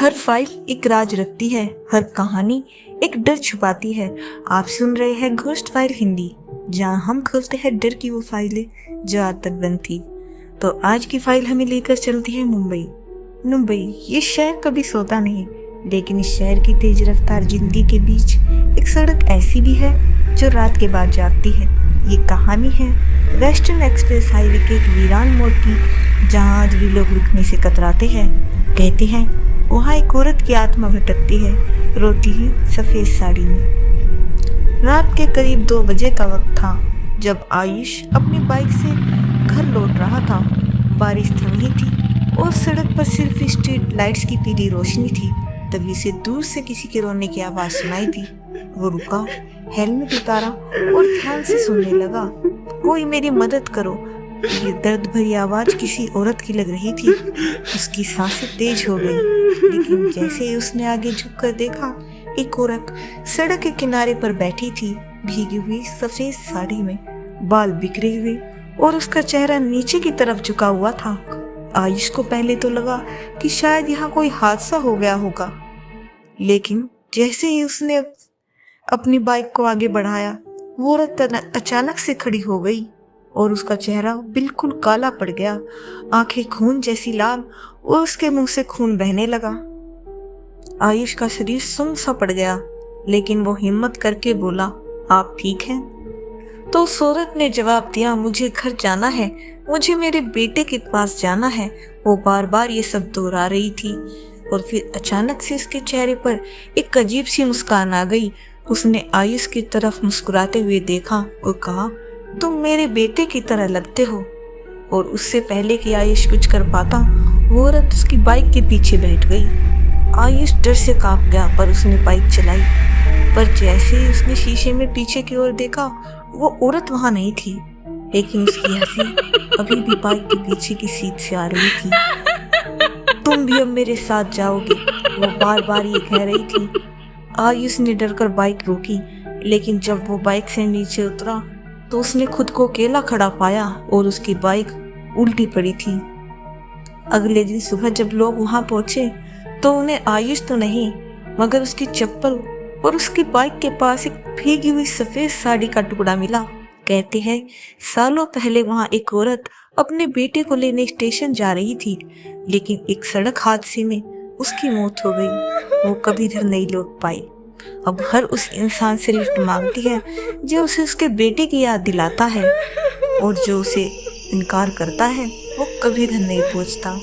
हर file एक राज रखती है, हर कहानी एक डर छुपाती है। आप सुन रहे हैं घोस्ट फाइल हिंदी, जहां हम खोलते हैं डर की वो फाइलें जो आज तक बंद थी। तो आज की फाइल हमें लेकर चलती है मुंबई। ये शहर कभी सोता नहीं, लेकिन इस शहर की तेज रफ्तार जिंदगी के बीच एक सड़क ऐसी भी है जो रात के बाद जागती है। ये कहानी है वेस्टर्न एक्सप्रेस हाईवे के एक वीरान मोड़ की, जहाँ आज भी लोग रुकने से कतराते हैं। कहते हैं वहाँ एक औरत की आत्मा भटकती है, रोती है सफेद साड़ी में। रात के करीब 2 बजे का वक्त था जब आयुष अपनी बाइक से घर लौट रहा था। बारिश थमी थी और सड़क पर सिर्फ स्ट्रीट लाइट्स की पीली रोशनी थी। तभी से दूर से किसी के रोने की आवाज सुनाई दी। वो रुका, हेलमेट उतारा और ध्यान से सुनने लगा। कोई मेरी मदद करो। ये दर्द भरी आवाज किसी औरत की लग रही थी। उसकी सांसें तेज हो गई, लेकिन जैसे ही उसने आगे झुककर देखा, एक औरत सड़क के किनारे पर बैठी थी, भीगी हुई सफेद साड़ी में, बाल बिखरे हुए और उसका चेहरा नीचे की तरफ झुका हुआ था। आयुष को पहले तो लगा कि शायद यहाँ कोई हादसा हो गया होगा, लेकिन जैसे ही उसने अपनी बाइक को आगे बढ़ाया, वो औरत अचानक से खड़ी हो गई और उसका चेहरा बिल्कुल काला पड़ गया। आंखें खून जैसी लाल और उसके मुंह से खून बहने लगा। आयुष का शरीर सुन्न सा पड़ गया, लेकिन वो हिम्मत करके बोला, आप ठीक हैं? तो उस औरत ने जवाब दिया, मुझे घर जाना है, मुझे मेरे बेटे के पास जाना है। वो बार बार ये सब दोहरा रही थी और फिर अचानक से उसके चेहरे पर एक अजीब सी मुस्कान आ गई। उसने आयुष की तरफ मुस्कुराते हुए देखा और कहा, तुम मेरे बेटे की तरह लगते हो। और उससे पहले कि आयुष कुछ कर पाता, वो औरत उसकी बाइक के पीछे बैठ गई। आयुष डर से कांप गया, पर उसने बाइक चलाई। पर जैसे ही उसने शीशे में पीछे की ओर देखा, वो औरत वहां नहीं थी, लेकिन उसकी हंसी अभी भी बाइक के पीछे की सीट से आ रही थी। तुम भी अब मेरे साथ जाओगे, वो बार बार ये कह रही थी। आयुष ने डरकर बाइक रोकी, लेकिन जब वो बाइक से नीचे उतरा तो उसने खुद को अकेला खड़ा पाया और उसकी बाइक उल्टी पड़ी थी। अगले दिन सुबह जब लोग वहां पहुंचे तो उन्हें आयुष तो नहीं, मगर उसकी चप्पल और उसकी बाइक के पास एक भीगी हुई सफेद साड़ी का टुकड़ा मिला। कहते हैं सालों पहले वहां एक औरत अपने बेटे को लेने स्टेशन जा रही थी, लेकिन एक सड़क हादसे में उसकी मौत हो गई। वो कभी घर नहीं लौट पाई। अब हर उस इंसान से लिफ्ट मांगती है जो उसे उसके बेटे की याद दिलाता है, और जो उसे इनकार करता है वो कभी घर नहीं पहुंचता।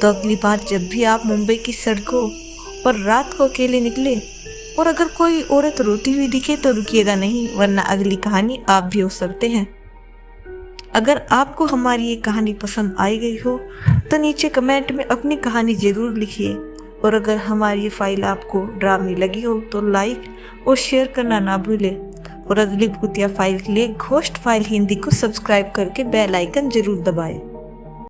तो अगली बार जब भी आप मुंबई की सड़कों पर रात को अकेले निकले और अगर कोई औरत रोती हुई दिखे तो रुकिएगा नहीं, वरना अगली कहानी आप भी हो सकते हैं। अगर आपको हमारी ये कहानी पसंद आई गई हो तो नीचे कमेंट में अपनी कहानी जरूर लिखिए, और अगर हमारी ये फाइल आपको डरावनी लगी हो तो लाइक और शेयर करना ना भूलें। और अगली भूतिया फाइल के लिए घोस्ट फाइल हिंदी को सब्सक्राइब करके बेल आइकन जरूर दबाएं।